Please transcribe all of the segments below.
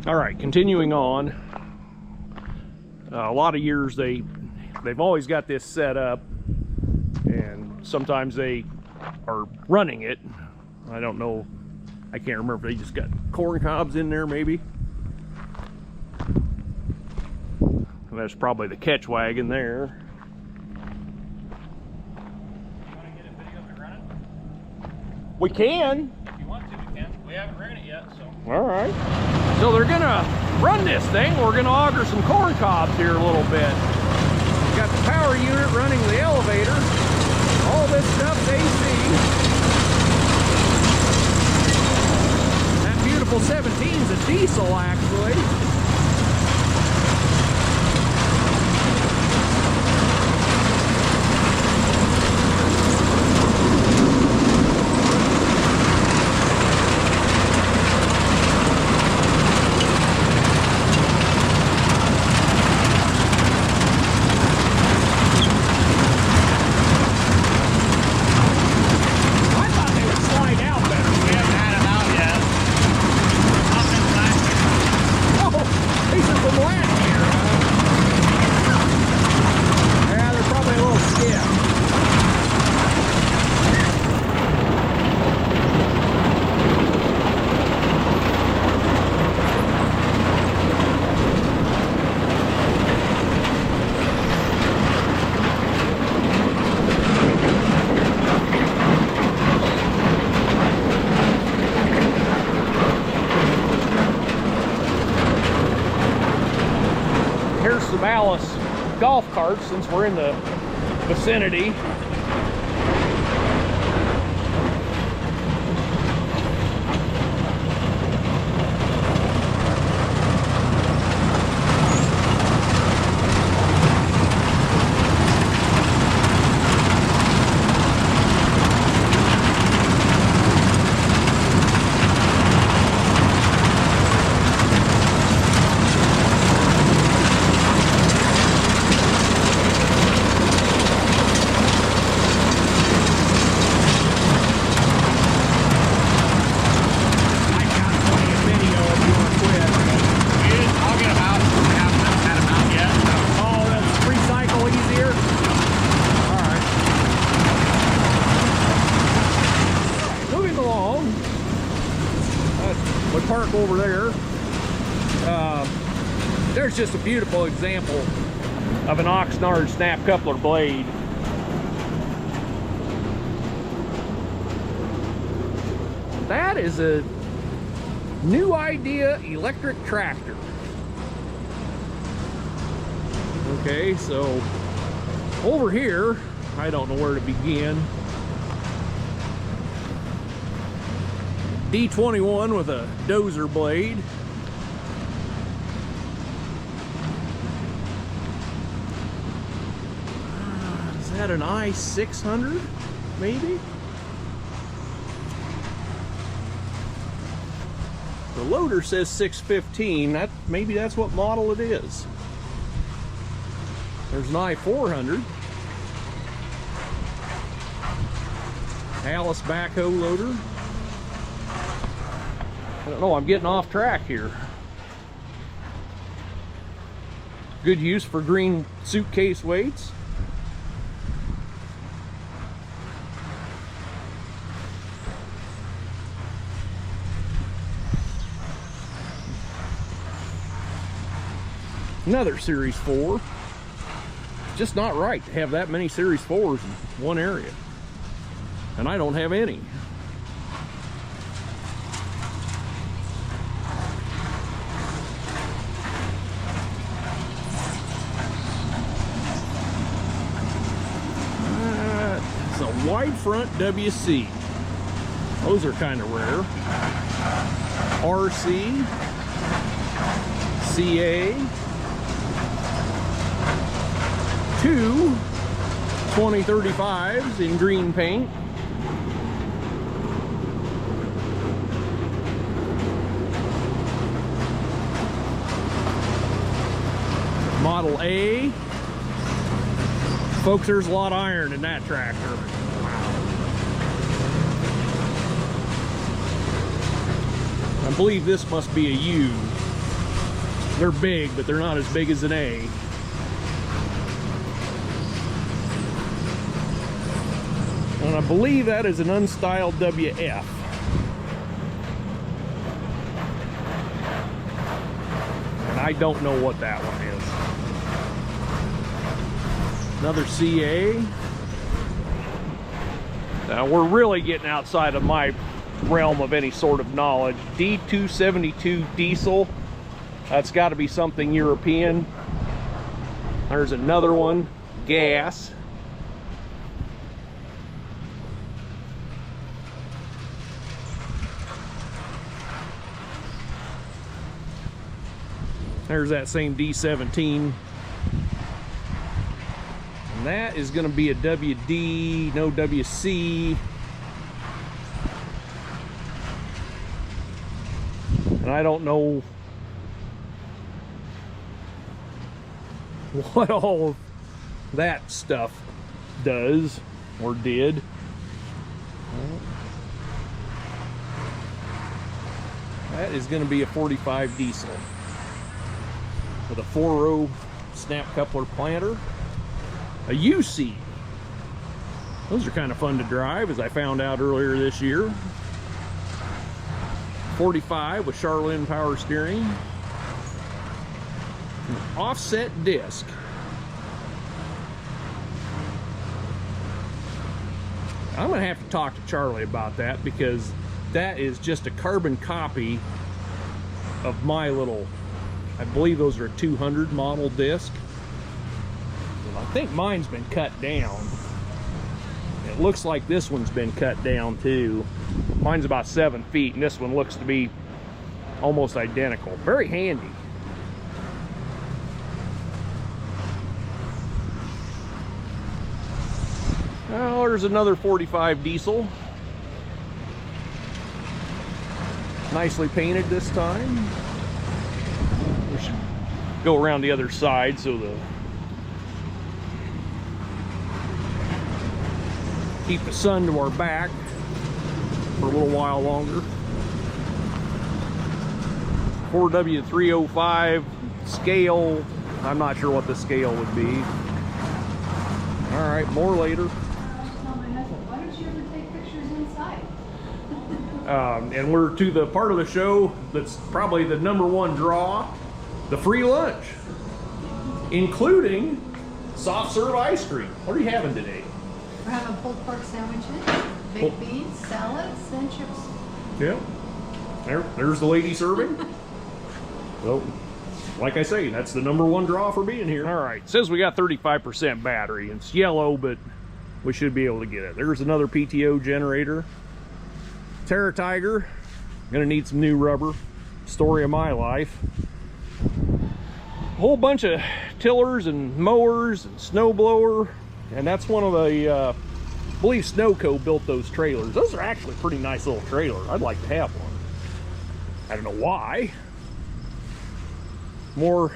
All right, continuing on. A lot of years they've always got this set up, and sometimes they are running it. I don't know, I can't remember if they just got corn cobs in there maybe. And that's probably the catch wagon there. You want to get a video of it running? We can. If you want to, we can. We haven't ran it yet, so. All right. So they're gonna run this thing. We're gonna auger some corn cobs here a little bit. We got the power unit running the elevator. All this stuff's AC. That beautiful 17's a diesel, actually. Alice golf carts since we're in the vicinity. Park over there. There's just a beautiful example of an Oxnard snap coupler blade. That is a new idea electric tractor. Okay, so over here, I don't know where to begin. D21 with a dozer blade. Is that an I-600 maybe? The loader says 615. Maybe that's what model it is. There's an I-400. Alice backhoe loader. I don't know, I'm getting off track here. Good use for green suitcase weights. Another Series 4. Just not right to have that many Series 4s in one area. And I don't have any. Wide front WC. Those are kind of rare. RC, CA, 2 2035s in green paint. Model A. Folks, there's a lot of iron in that tractor. I believe this must be a U. They're big, but they're not as big as an A. And I believe that is an unstyled WF. And I don't know what that one is. Another CA. Now we're really getting outside of my realm of any sort of knowledge. D272 diesel. That's got to be something European. There's another one, gas. There's that same D17. And that is going to be a WD, no WC. And I don't know what all of that stuff does or did. That is going to be a 45 diesel with a 4-row snap coupler planter, a UC. Those are kind of fun to drive, as I found out earlier this year. 45 with Charlene power steering, an offset disc. I'm gonna have to talk to Charlie about that, because that is just a carbon copy of my little, I believe those are a 200 model disc. And I think mine's been cut down. It looks like this one's been cut down too. Mine's about 7 feet, and this one looks to be almost identical. Very handy. Oh, there's another 45 diesel. Nicely painted this time. We should go around the other side so keep the sun to our back for a little while longer. 4W305 scale. I'm not sure what the scale would be. All right, more later. Why don't you ever take pictures inside? And we're to the part of the show that's probably the #1 draw, the free lunch, including soft serve ice cream. What are you having today? We're having pulled pork sandwiches, baked beans, salads, and chips. Yeah, there's the lady serving. So, like I say, that's the #1 draw for being here. All right, says we got 35% battery. It's yellow, but we should be able to get it. There's another PTO generator. Terra Tiger, gonna need some new rubber. Story of my life. A whole bunch of tillers and mowers and snow blower, and that's one of the, I believe Snowco built those trailers. Those are actually pretty nice little trailers. I'd like to have one. I don't know why. More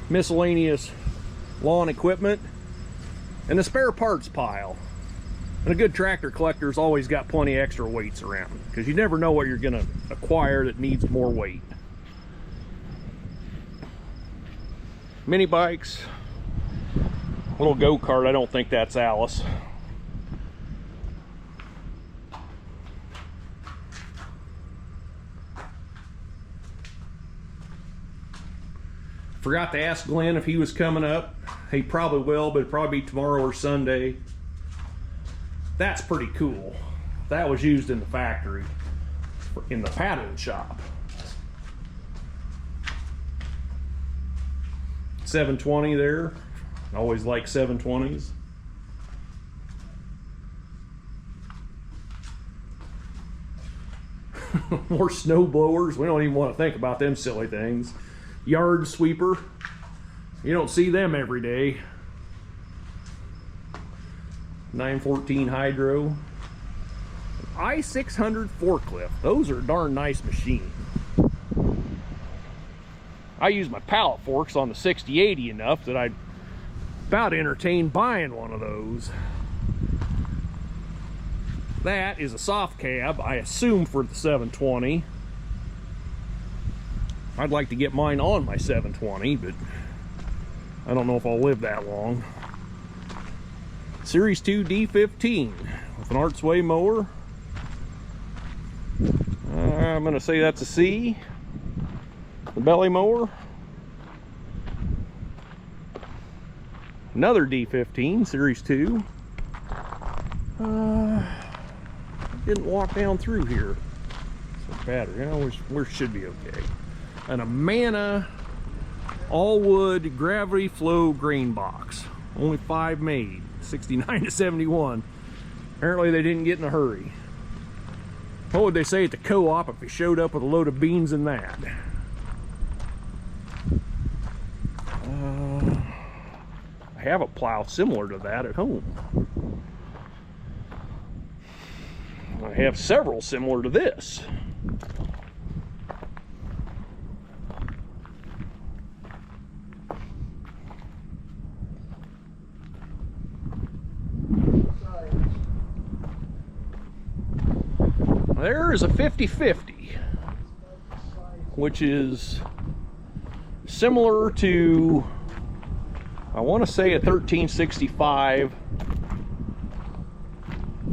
miscellaneous lawn equipment and the spare parts pile. And a good tractor collector's always got plenty of extra weights around, because you never know what you're gonna acquire that needs more weight. Mini bikes, little go-kart. I don't think that's Alice. Forgot to ask Glenn if he was coming up. He probably will, but it'll probably be tomorrow or Sunday. That's pretty cool. That was used in the factory, in the pattern shop. 720 there. I always like 720s. More snow blowers. We don't even want to think about them silly things. Yard sweeper. You don't see them every day. 914 hydro. I-600 forklift. Those are a darn nice machine. I use my pallet forks on the 6080 enough that I'd about entertain buying one of those. That is a soft cab, I assume, for the 720. I'd like to get mine on my 720, but I don't know if I'll live that long. Series 2 D15 with an Artsway mower. I'm going to say that's a C. The belly mower. Another D15, Series 2. Didn't walk down through here. So battery, we should be okay. An Amana all-wood gravity flow grain box. Only 5 made, 69 to 71. Apparently they didn't get in a hurry. What would they say at the co-op if you showed up with a load of beans in that? I have a plow similar to that at home. I have several similar to this. There is a 50-50, which is similar to, I want to say, a 1365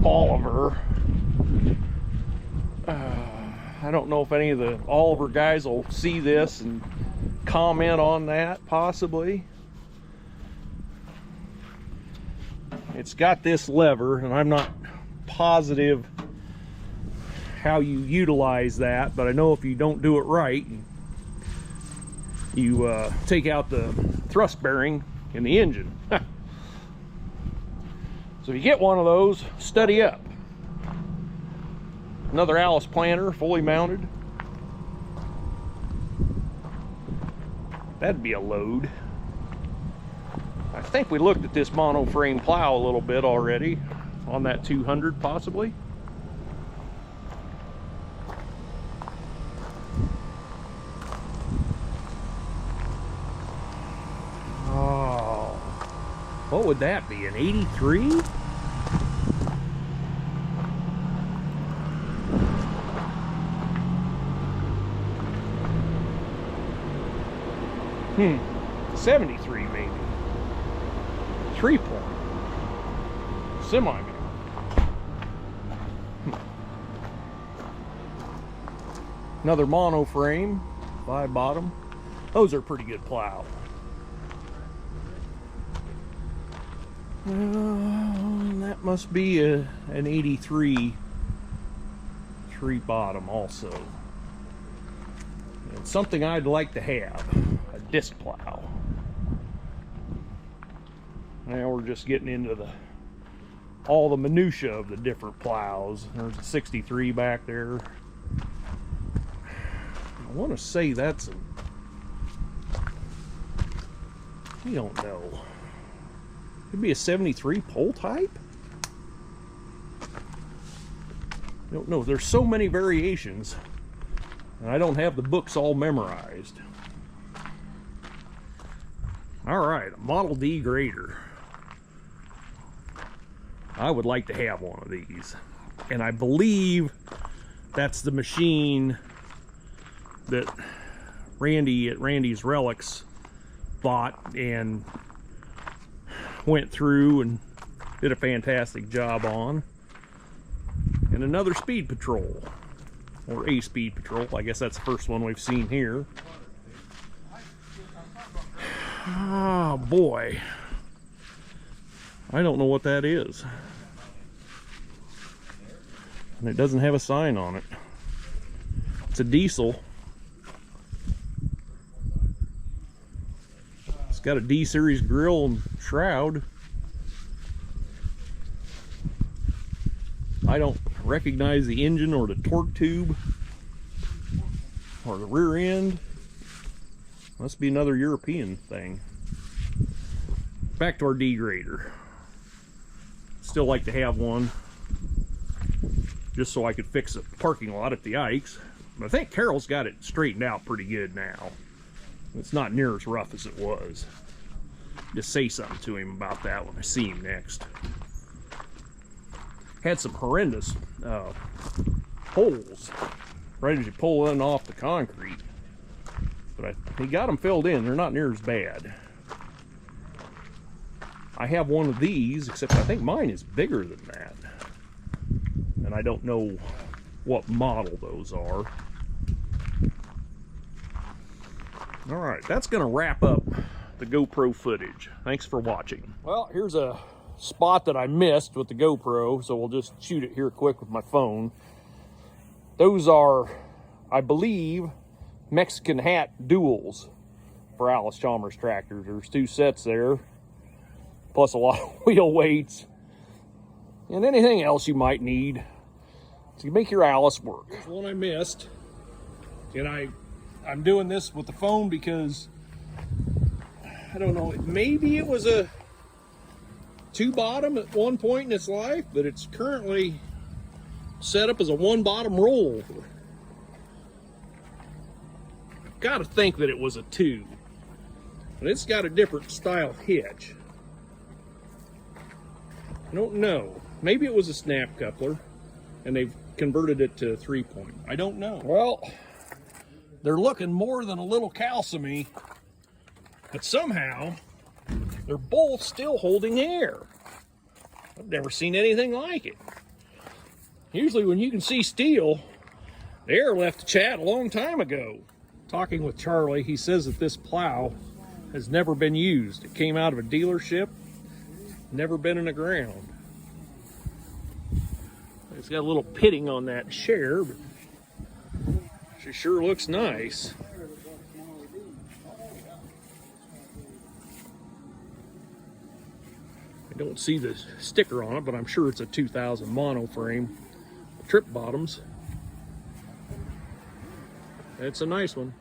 Oliver. I don't know if any of the Oliver guys will see this and comment on that, possibly. It's got this lever, and I'm not positive how you utilize that, but I know if you don't do it right, you take out the thrust bearing in the engine. So if you get one of those, study up. Another Alice planter, fully mounted. That'd be a load. I think we looked at this monoframe plow a little bit already on that 200 possibly. Oh, what would that be, an 83? Hmm, 73 maybe. 3-point. Semi-man. Another monoframe, 5 bottom. Those are pretty good plow. That must be an 83 3 bottom also. It's something I'd like to have, a disc plow. Now we're just getting into all the minutia of the different plows. There's a 63 back there. I want to say that's we don't know. Could be a 73 pole type? I don't know. There's so many variations, and I don't have the books all memorized. All right, a Model D grader. I would like to have one of these, and I believe that's the machine that Randy at Randy's Relics bought and went through and did a fantastic job on. And another Speed Patrol, or a Speed Patrol. I guess that's the first one we've seen here. Oh boy, I don't know what that is, and it doesn't have a sign on it. It's a diesel. It's got a D-series grill and shroud. I don't recognize the engine or the torque tube or the rear end. Must be another European thing. Back to our D grader. Still like to have one, just so I could fix a parking lot at the Ikes. But I think Carol's got it straightened out pretty good now. It's not near as rough as it was. Just say something to him about that when I see him next. Had some horrendous holes right as you pull in off the concrete. But he got them filled in. They're not near as bad. I have one of these, except I think mine is bigger than that. And I don't know what model those are. All right, that's gonna wrap up the GoPro footage. Thanks for watching. Well, here's a spot that I missed with the GoPro, so we'll just shoot it here quick with my phone. Those are, I believe, Mexican hat duals for Alice Chalmers tractors. There's 2 sets there, plus a lot of wheel weights and anything else you might need to make your Alice work. Here's one I missed, and I'm doing this with the phone because I don't know, maybe it was a 2-bottom at one point in its life, but it's currently set up as a 1-bottom rollover. I've got to think that it was a 2, but it's got a different style hitch. I don't know. Maybe it was a snap coupler and they've converted it to 3-point. I don't know. Well, they're looking more than a little calcium-y, but somehow they're both still holding air. I've never seen anything like it. Usually when you can see steel, the air left the chat a long time ago. Talking with Charlie, he says that this plow has never been used. It came out of a dealership, never been in the ground. It's got a little pitting on that share, but she sure looks nice. I don't see the sticker on it, but I'm sure it's a 2000 monoframe. Trip bottoms. It's a nice one.